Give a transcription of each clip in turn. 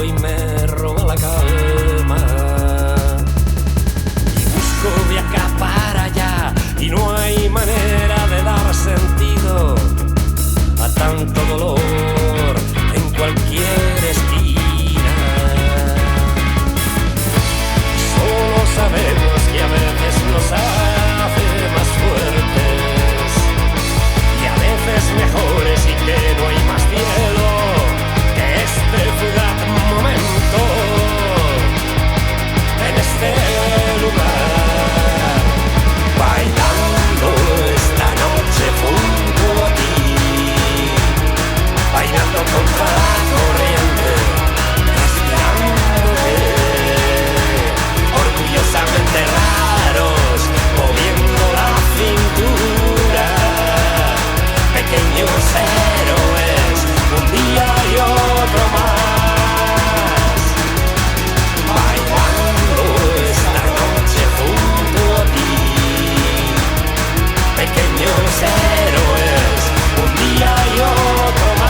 Y me roba la calma y busco de acá para allá y no hay manera de dar sentido a tanto dolor en cualquier esquina. Solo sabemos que a veces nos hace más fuertes y a veces mejores y que no hay más cielo que este fugaz momento en este lugar, bailando esta noche junto a ti, bailando contra la corriente, respirándote, orgullosamente raros, moviendo la cintura, pequeños héroes, un día y otro más. Pequeños héroes, un día y otro más.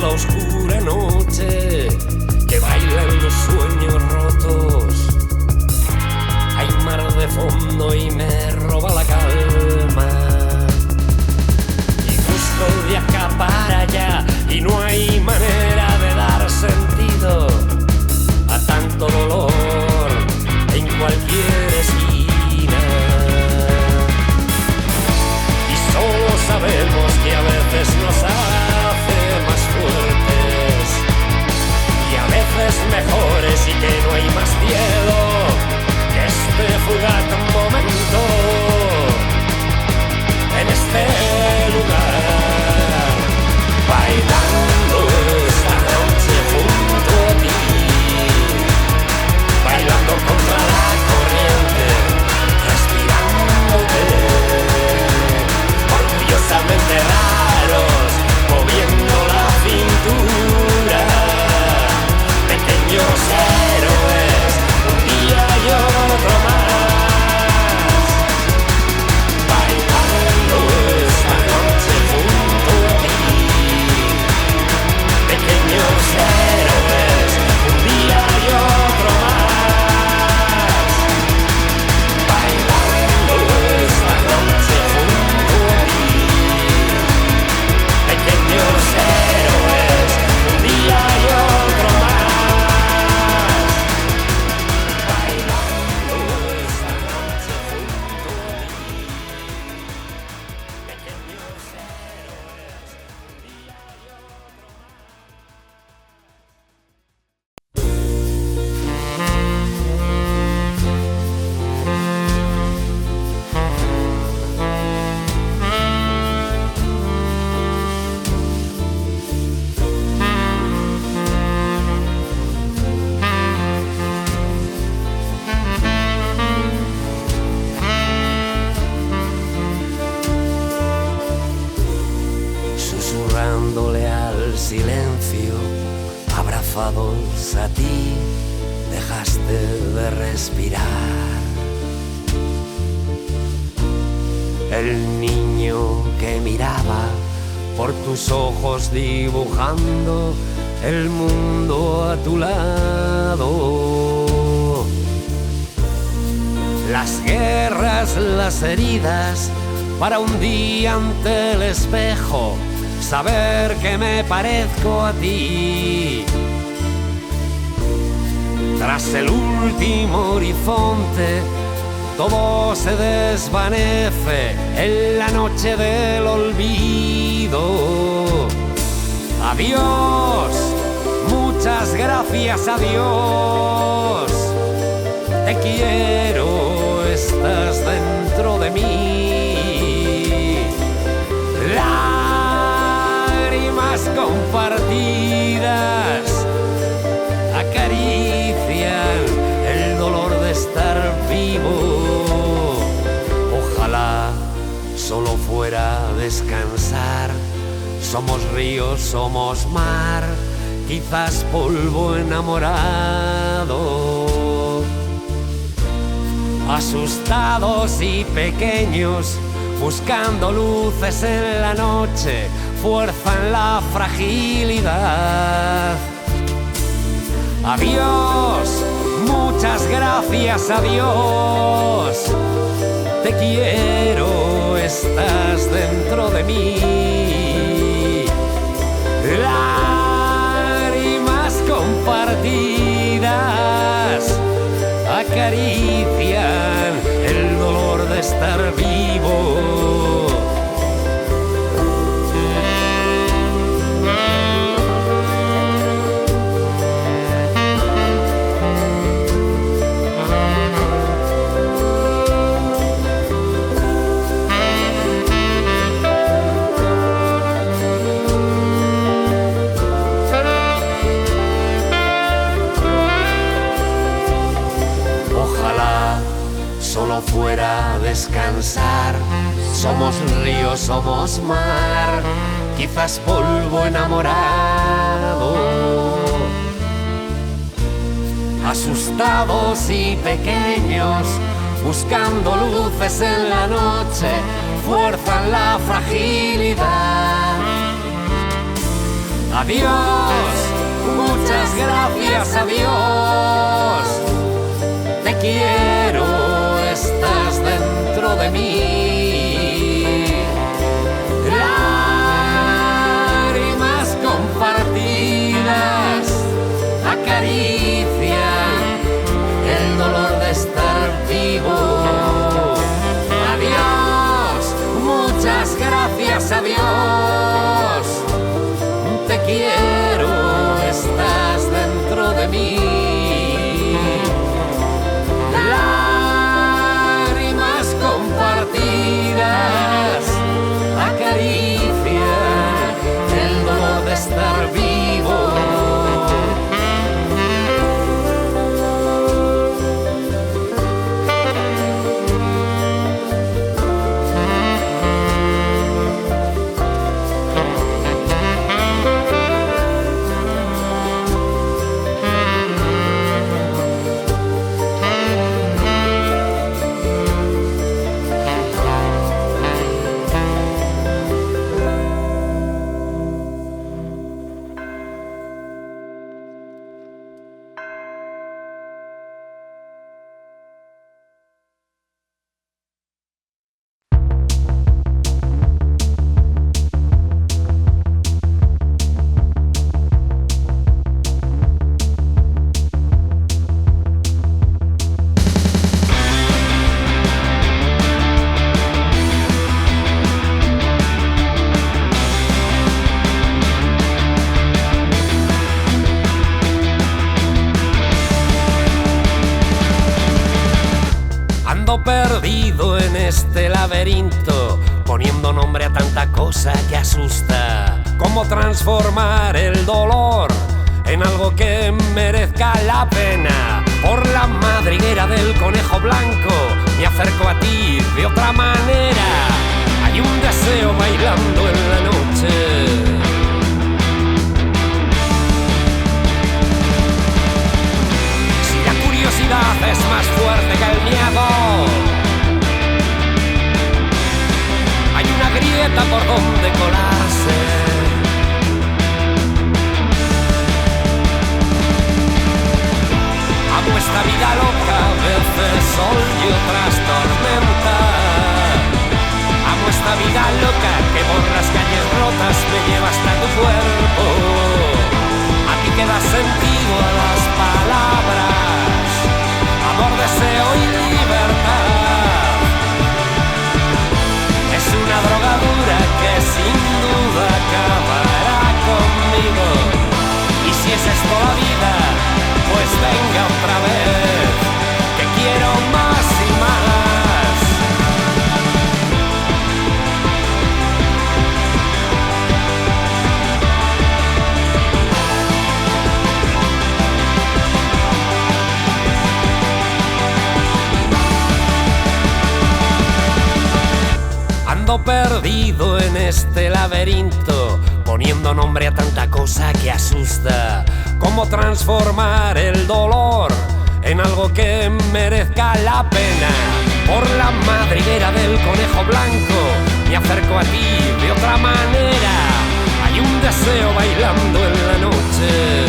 Oscura noche que bailan los sueños rotos. Hay mar de fondo y me roba la calma. Y busco de acá para allá y no hay manera de dar sentido a tanto dolor en cualquier esquina. Y solo sabemos que a veces nos hace más fuertes y a veces mejores y que no hay más cielo que este fugaz momento en este lugar, bailando esta noche junto a ti, bailando contra la corriente, respirándote, orgullosamente raros, moviendo la cintura, pequeños héroes, un día y otro más, bailando esta noche junto a ti, pequeños héroes, un día y otro más, bailando esta noche junto a ti, pequeños héroes, un día y otro más, bailando esta noche junto a ti, pequeños héroes, un día y otro más. Susurrándole al silencio, abrazados a ti, dejaste de respirar. El niño que miraba por tus ojos dibujando el mundo a tu lado. Las guerras, las heridas, para un día ante el espejo saber que me parezco a ti. Tras el último horizonte, todo se desvanece en la noche del olvido. Adiós, muchas gracias a Dios. Te quiero, estás dentro de mí. Lágrimas compartidas acarician el dolor de estar vivo. Ojalá solo fuera a descansar. Somos ríos, somos mar, quizás polvo enamorado. Asustados y pequeños, buscando luces en la noche, fuerza en la fragilidad. Adiós, muchas gracias a Dios. Te quiero, estás dentro de mí. Lágrimas compartidas acarician el dolor de estar vivo. Fuera a descansar, somos río, somos mar, quizás polvo enamorado. Asustados y pequeños, buscando luces en la noche, fuerza en la fragilidad. Adiós, muchas gracias a Dios. Te quiero, estás dentro de mí. Lágrimas compartidas acarician el dolor de estar vivo. Adiós, muchas gracias a Dios. Te quiero, estás dentro de mí. Compartidas acarician el dolor de estar vivo. Perdido en este laberinto, poniendo nombre a tanta cosa que asusta. ¿Cómo transformar el dolor en algo que merezca la pena? Por la madriguera del conejo blanco me acerco a ti de otra manera. Hay un deseo bailando en la noche. Si la curiosidad es más fuerte que el miedo, hay una grieta por donde colarse. Amo esta vida loca, a veces sol y otras tormentas. Amo esta vida loca que por las calles rotas me lleva hasta tu cuerpo. Aquí queda sentido a las palabras. ando perdido en este laberinto, poniendo nombre a tanta cosa que asusta. ¿Cómo transformar el dolor en algo que merezca la pena? Por la madriguera del conejo blanco me acerco a ti de otra manera. Hay un deseo bailando en la noche.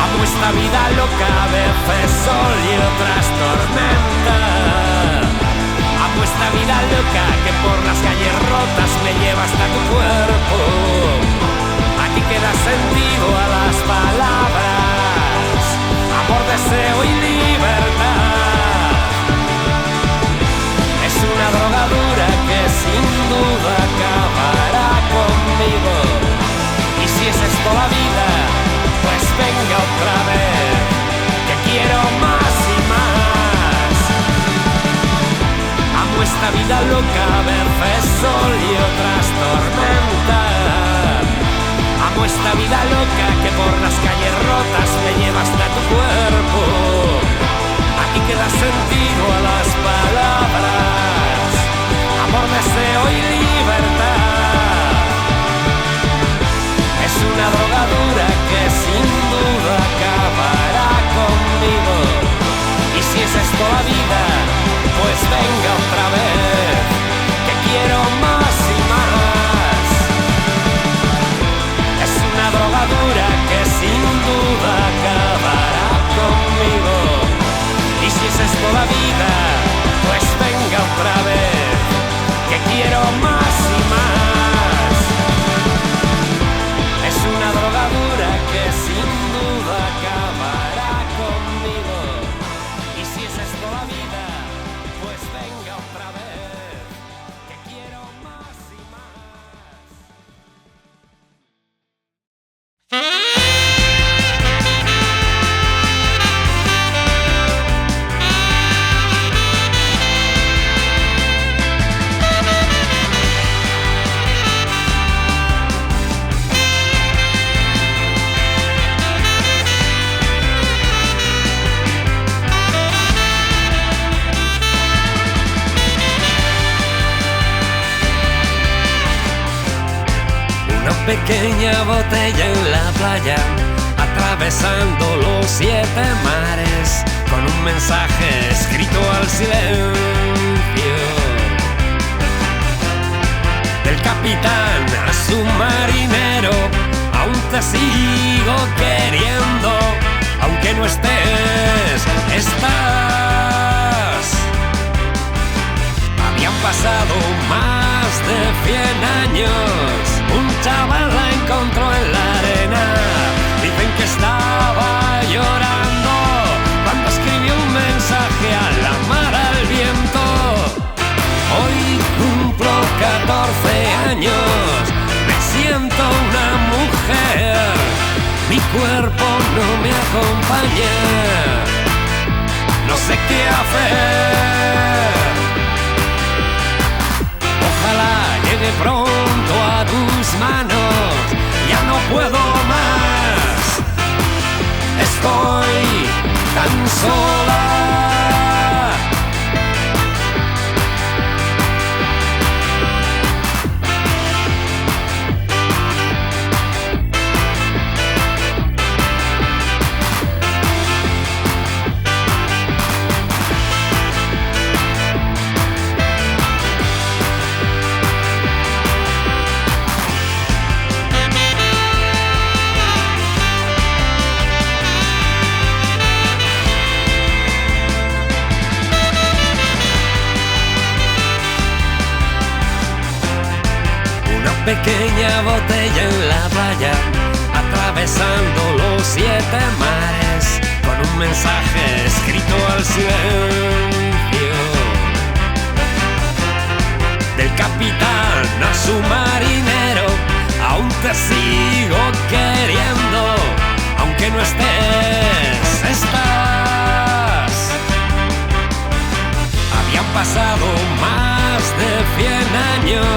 Amo esta vida loca, a veces sol y otras tormenta. Amo esta vida loca que por las calles rotas me lleva hasta tu cuerpo. Aquí queda sentido a las palabras, amor, deseo y libertad. Es una drogadura que sin duda acabará conmigo. Y si es esto la vida, pues venga otra vez, que quiero más y más. Amo esta vida loca, a veces sol y otras tormentas. Amo esta vida loca que por las calles rotas me lleva hasta tu cuerpo. Aquí queda sentido a las palabras, amor, deseo y libertad. Es una drogadura que sin duda acabará conmigo. Y si es esto la vida, pues venga otra vez, que quiero más y más. Es una drogadura que sin duda acabará conmigo. Y si es esto la vida, pues venga otra vez, que quiero más y más. Es una drogadura que sin duda acabará conmigo. Y si es esto la vida, pues venga otra vez, que quiero más y más. Pequeña botella en la playa, atravesando los 7 mares, con un mensaje escrito al silencio. Del capitán a su marinero, aún te sigo queriendo, aunque no estés, estás. Habían pasado más de 100 años. Un chaval la encontró en la arena. Dicen que estaba llorando cuando escribió un mensaje a la mar, al viento. Hoy cumplo 14 años, me siento una mujer. Mi cuerpo no me acompaña, no sé qué hacer. Ojalá llegue pronto a tus manos, ya no puedo más. Estoy tan sola. Pequeña botella en la playa, atravesando los 7 mares, con un mensaje escrito al silencio. Del capitán a su marinero, aún te sigo queriendo, aunque no estés, estás. Habían pasado más de 100 años.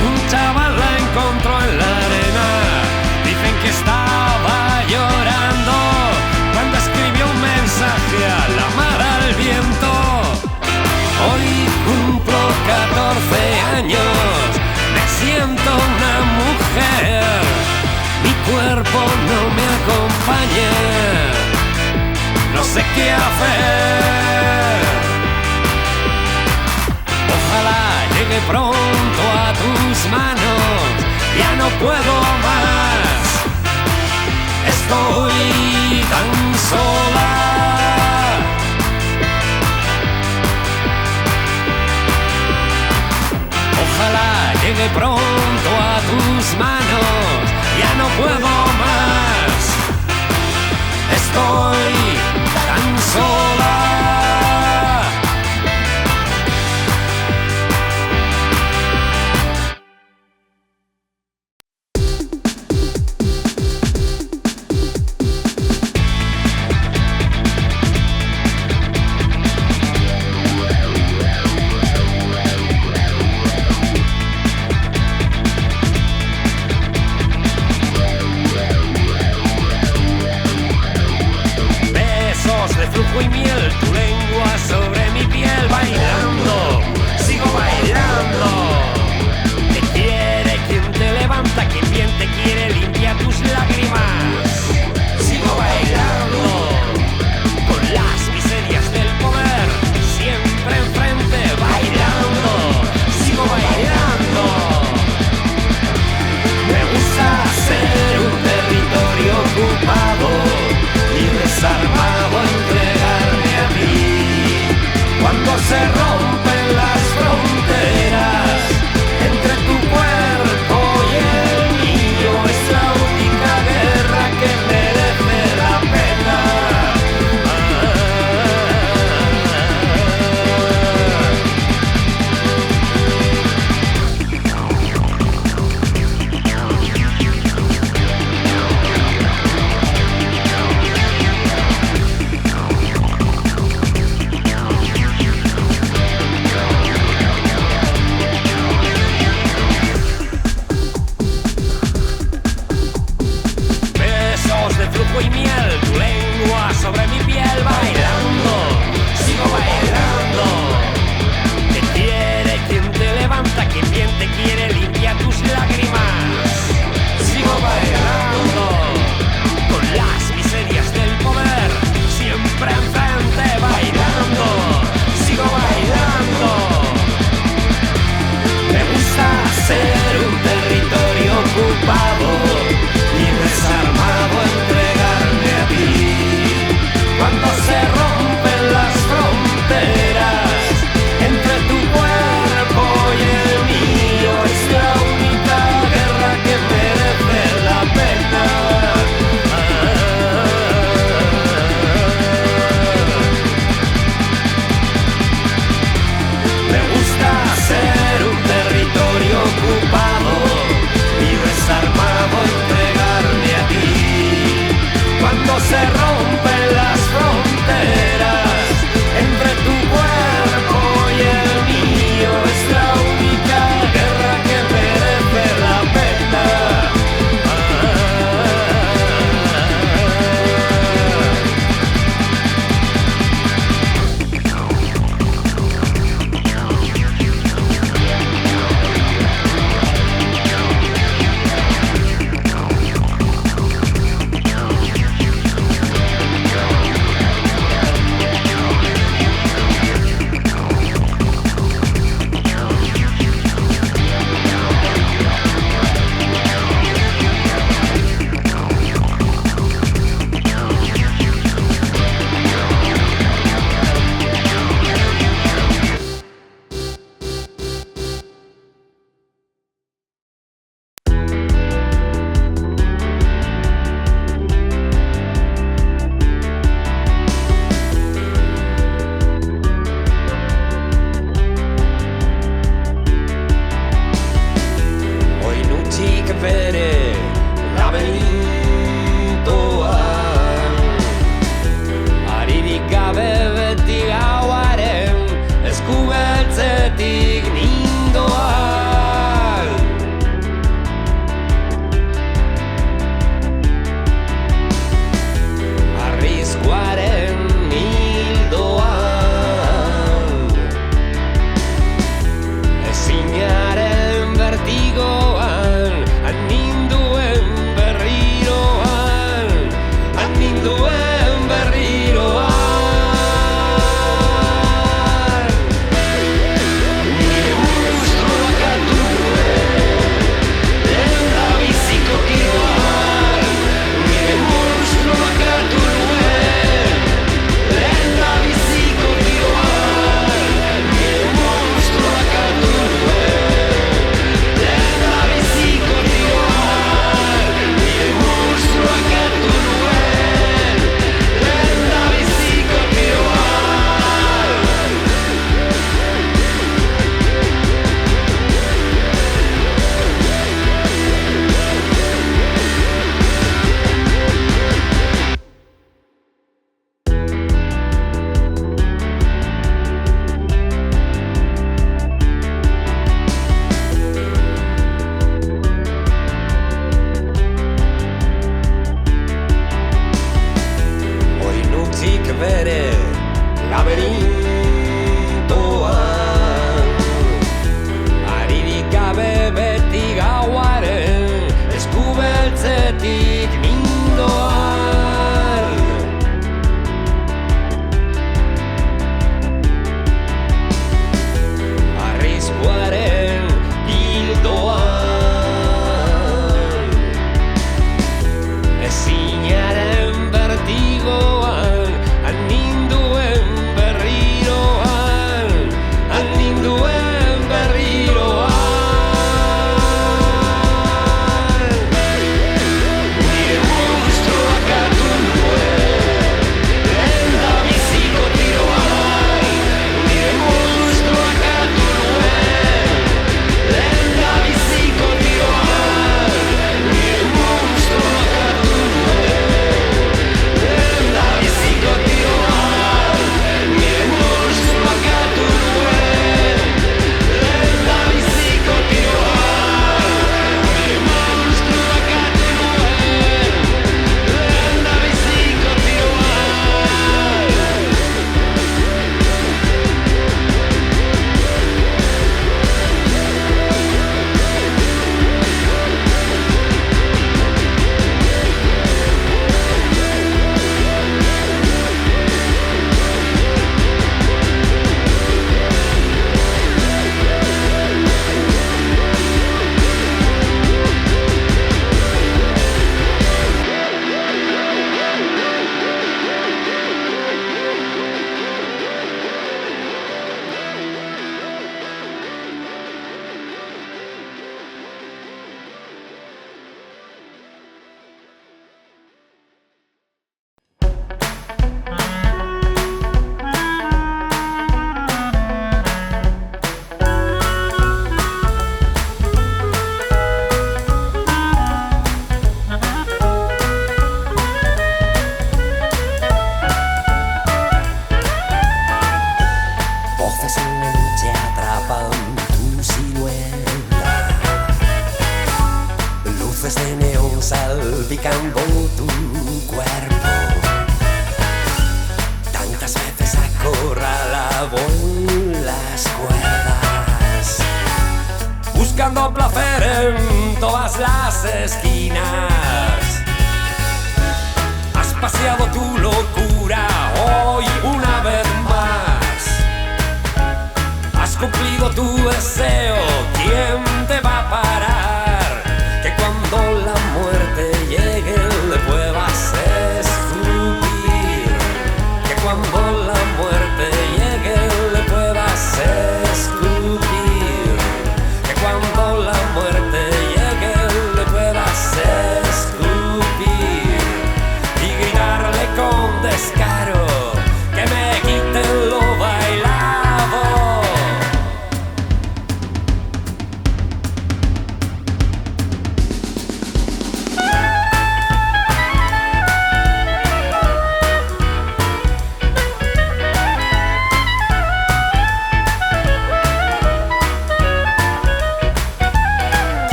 Un chaval la encontró en la arena. Dicen que estaba llorando cuando escribió un mensaje a la mar, al cuerpo no me acompaña, no sé qué hacer. Ojalá llegue pronto a tus manos, ya no puedo más, estoy tan sola. Ojalá llegue pronto a tus manos, ya no puedo más, estoy tan sola. salpicando tu cuerpo. Tantas veces acorralado en las cuerdas, buscando placer en todas las esquinas. Has paseado tu locura hoy una vez más. Has cumplido tu deseo, ¿quién te va a parar? Que cuando la muerte llegue le puedas escupir. Que cuando la muerte llegue le puedas escupir. Que cuando la muerte llegue le puedas escupir. Y gritarle con descaro que me quite lo bailado.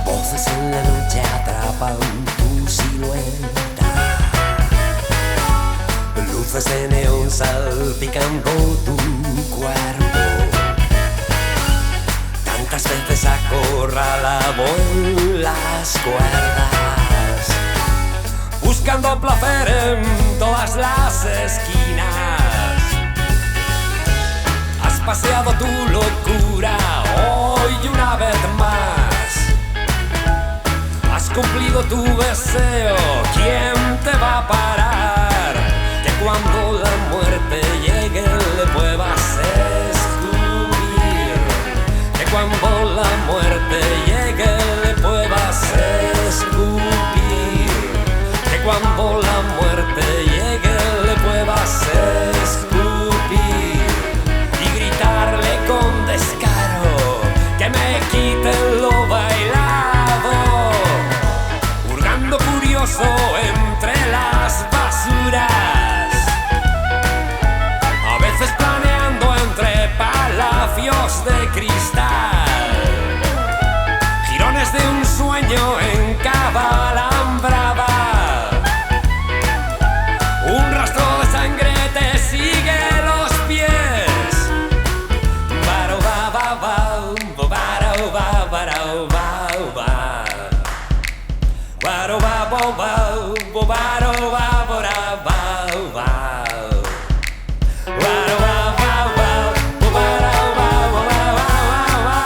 Voces en la noche atrapan tu silueta. Luces de neón salpicando tu cuerpo. Tantas veces acorralado en las cuerdas, buscando placer en todas las esquinas. Has paseado tu locura hoy una vez más. Has cumplido tu deseo, ¿quién te va a parar? Que cuando la muerte llegue le puedas escupir. Que cuando la muerte llegue le puedas escupir. Que cuando la muerte llegue le puedas escupir. Y gritarle con descaro que me quite lo bailado. Hurgando curioso entre las basuras, a veces planeando entre palacios de cristal, jirones de un sueño en cada alambrada. Un rastro de sangre te sigue los pies. Baro ba ba ba, baro ba baro ba ba. Baro ba bo ba, bo baro ba bora ba ba. Baro ba ba ba, bo baro ba bo ba ba ba.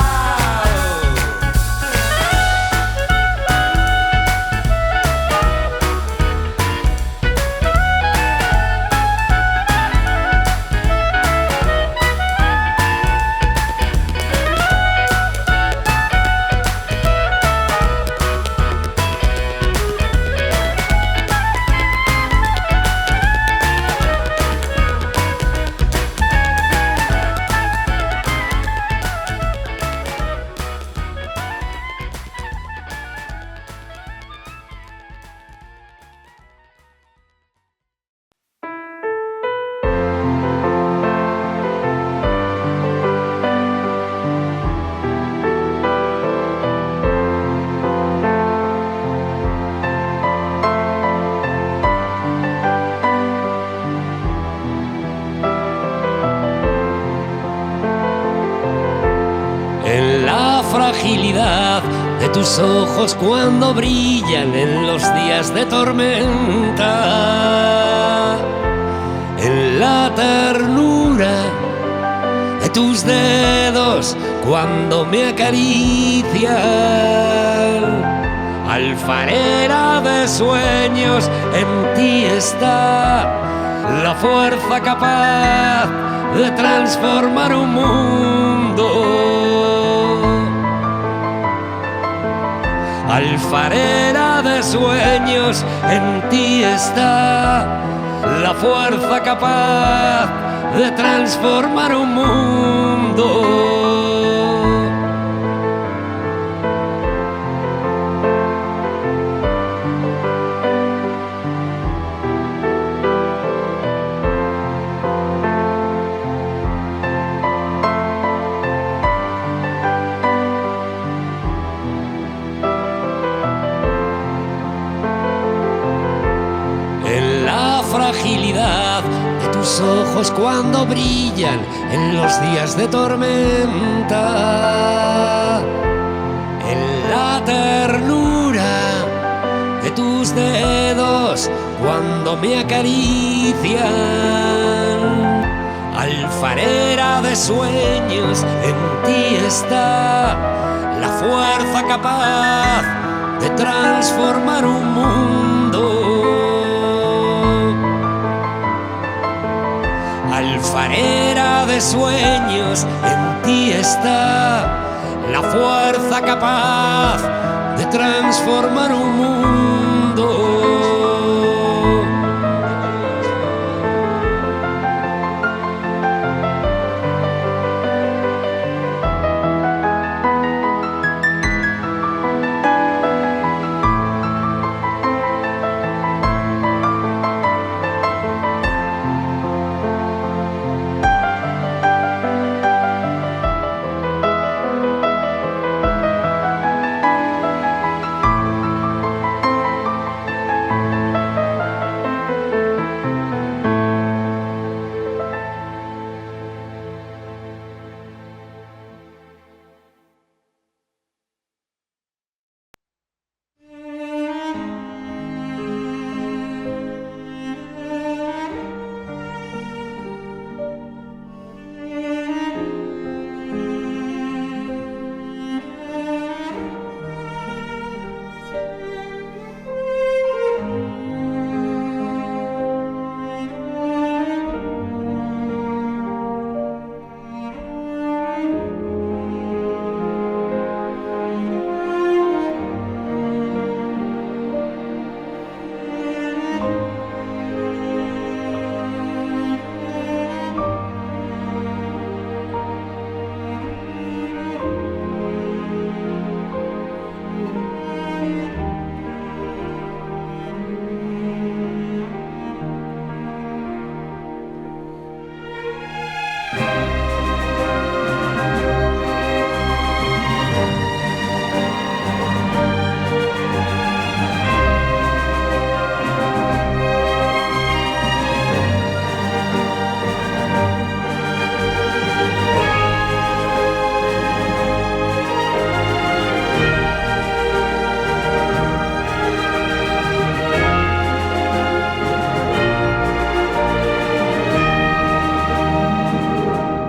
En la fragilidad de tus ojos cuando brillan en los días de tormenta, en la ternura de tus dedos cuando me acarician, alfarera de sueños, en ti está la fuerza capaz de transformar un mundo. Alfarera de sueños, en ti está la fuerza capaz de transformar un mundo. fragilidad de tus ojos cuando brillan en los días de tormenta, en la ternura de tus dedos cuando me acarician. Alfarera de sueños, en ti está la fuerza capaz de transformar un mundo. Alfarera de sueños, en ti está la fuerza capaz de transformar un mundo.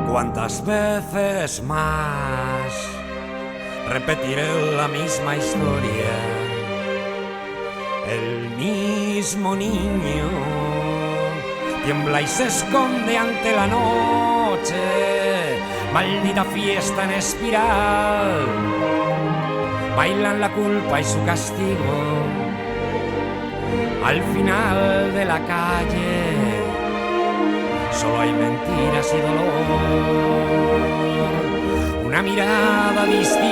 ¿Cuántas veces más repetiré la misma historia? El mismo niño tiembla y se esconde ante la noche. Maldita fiesta en espiral, bailan la culpa y su castigo. Al final de la calle solo hay mentiras y dolor. Una mirada distinta,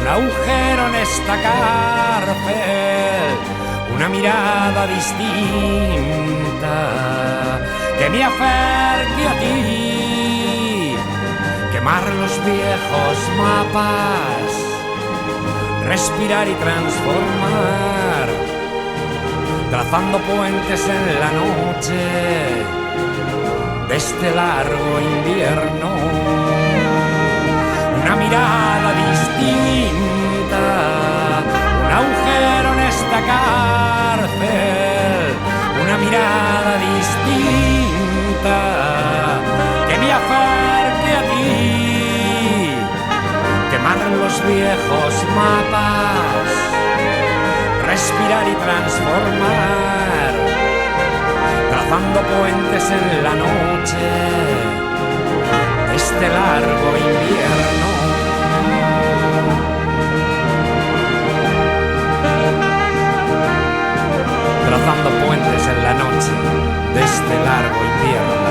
un agujero en esta cárcel. Una mirada distinta que me acerque a ti. Quemar los viejos mapas, respirar y transformar, trazando puentes en la noche de este largo invierno. Una mirada distinta, un agujero en esta cárcel. Una mirada distinta que me acerque a ti. Quemar los viejos mapas, respirar y transformar, trazando puentes en la noche de este largo invierno. Trazando puentes en la noche de este largo invierno.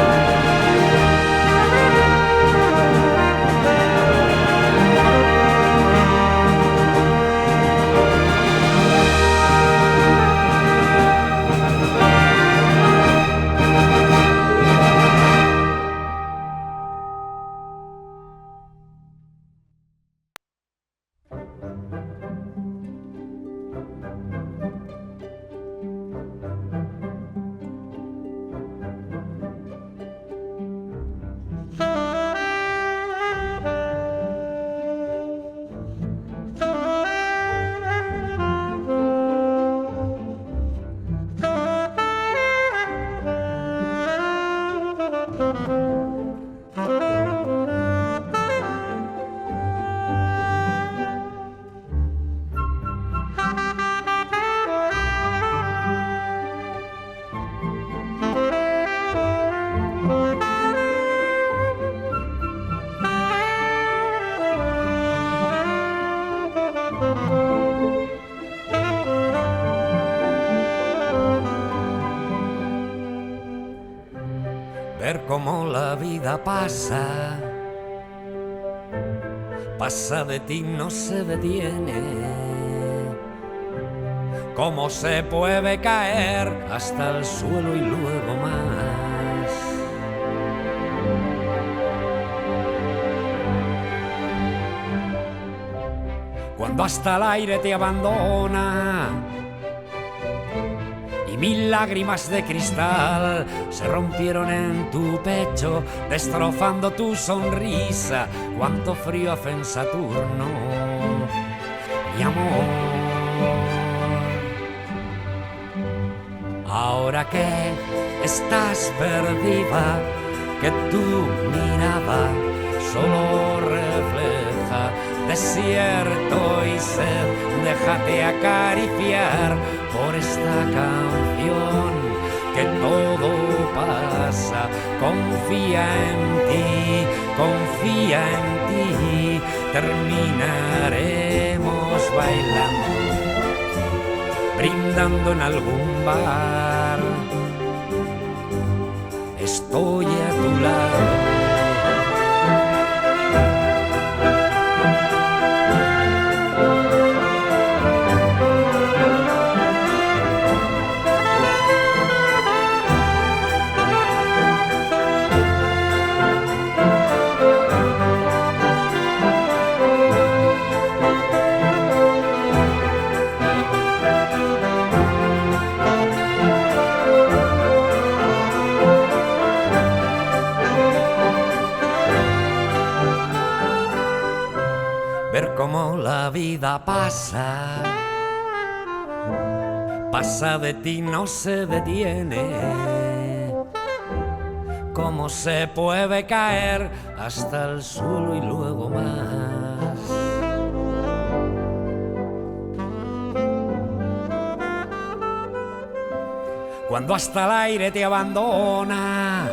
cómo la vida pasa, pasa de ti, no se detiene. Cómo se puede caer hasta el suelo y luego más. Cuando hasta el aire te abandona y mil lágrimas de cristal se rompieron en tu pecho, destrozando tu sonrisa. Cuánto frío hace en Saturno, mi amor. Ahora que estás perdida, que tu mirada solo refleja desierto y sed, déjate acariciar por esta canción, que todo pasa. Confía en ti, terminaremos bailando, brindando en algún bar. Estoy a tu lado. Ver cómo la vida pasa, pasa de ti, no se detiene. Cómo se puede caer hasta el suelo y luego más. Cuando hasta el aire te abandona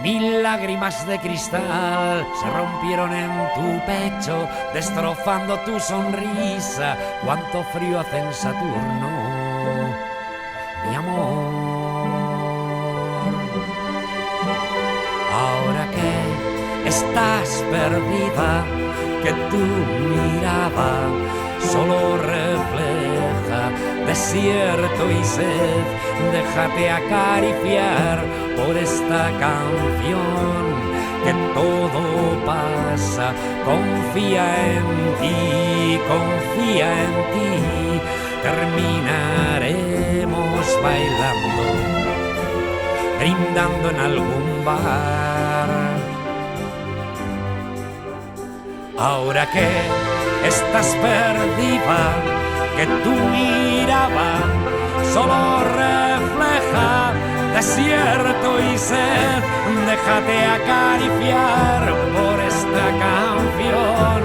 mil lágrimas de cristal se rompieron en tu pecho, destrozando tu sonrisa. Cuánto frío hace en Saturno, mi amor. Ahora que estás perdida, que tu mirada solo refleja desierto y sed, déjate acariciar por esta canción, que todo pasa. Confía en ti, terminaremos bailando, brindando en algún bar. Ahora que estás perdida, que tu mirada solo refleja desierto y sed, déjate acariciar por esta canción,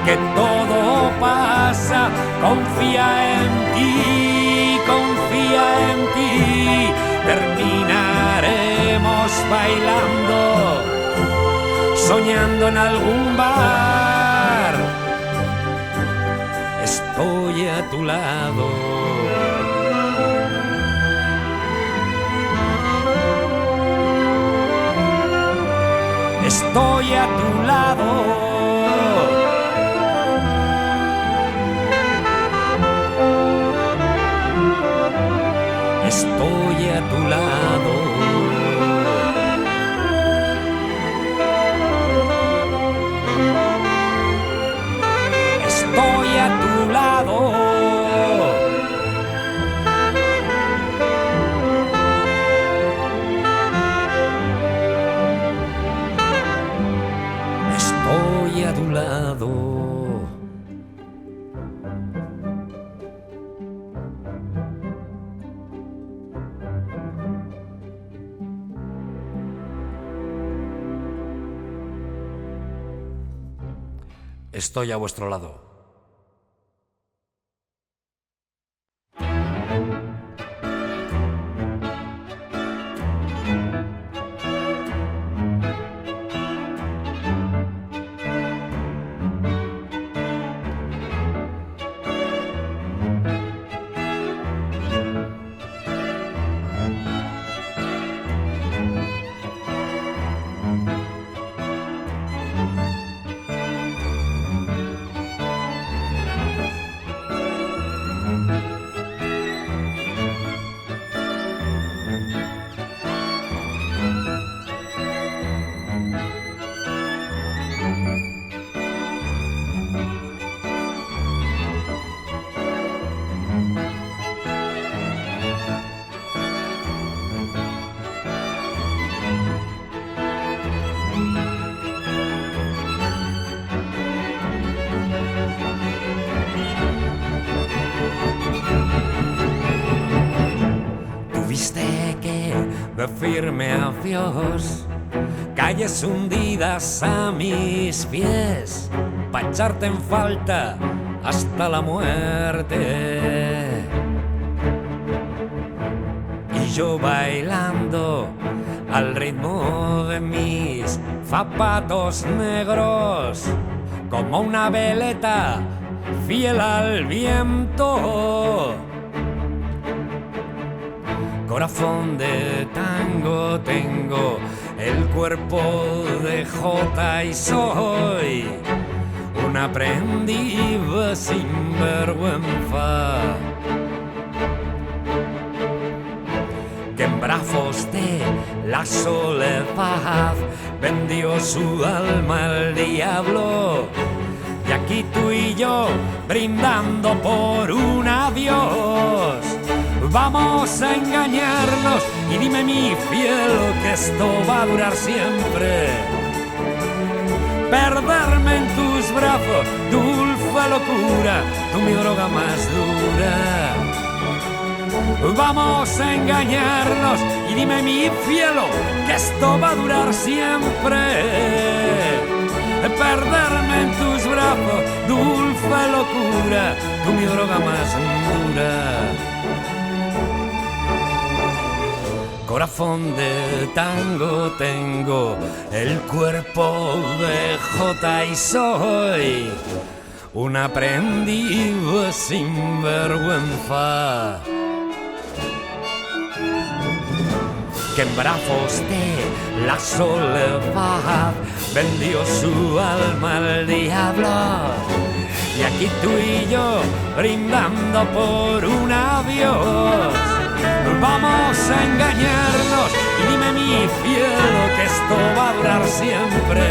que todo pasa. Confía en ti, terminaremos bailando, soñando en algún bar. Estoy a tu lado. Estoy a tu lado. Estoy a tu lado. Estoy a tu lado. Estoy a tu lado. Estoy a vuestro lado. firme adiós. Calles hundidas a mis pies, pa' echarte en falta hasta la muerte. Y yo bailando al ritmo de mis zapatos negros, como una veleta fiel al viento. Corazón de tango tengo, el cuerpo de jota y soy un aprendiz sin vergüenza, que en brazos de la soledad vendió su alma al diablo. Y aquí tú y yo brindando por un adiós. Vamos a engañarnos y dime mi fiel que esto va a durar siempre. Perderme en tus brazos, dulce locura, tú mi droga más dura. Vamos a engañarnos y dime mi cielo que esto va a durar siempre. Perderme en tus brazos, dulce locura, tú mi droga más dura. Corazón de tango tengo, el cuerpo de jota y soy un aprendiz sin vergüenza, que en brazos de la soledad vendió su alma al diablo. Y aquí tú y yo brindando por un adiós. Vamos a engañarnos y dime mi cielo que esto va a durar siempre.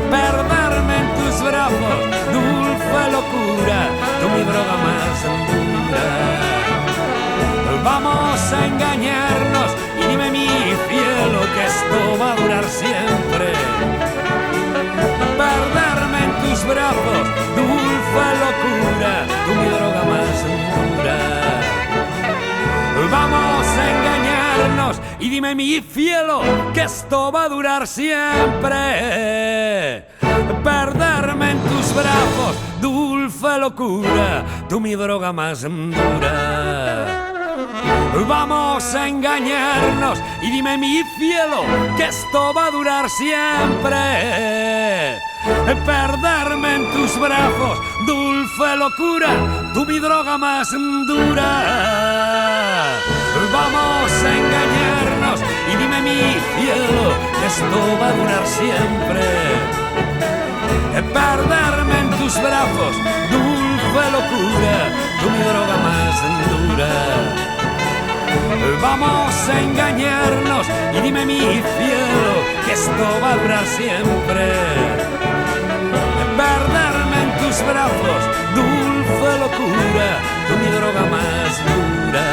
Perderme en tus brazos, dulce locura, tú mi droga más dura. Vamos a engañarnos y dime mi cielo que esto va a durar siempre. Perderme en tus brazos, dulce locura, tú mi droga más dura. Vamos a engañarnos y dime mi cielo que esto va a durar siempre. Perderme en tus brazos, dulce locura, tú mi droga más dura. Vamos a engañarnos y dime mi cielo que esto va a durar siempre. Perderme en tus brazos, dulce locura, tú mi droga más dura. Vamos a engañarnos y dime mi cielo que esto va a durar siempre. Perderme en tus brazos, dulce locura, tú mi droga más dura. Vamos a engañarnos y dime mi cielo que esto va a durar siempre. Perderme en tus brazos, dulce locura, tú mi droga más dura.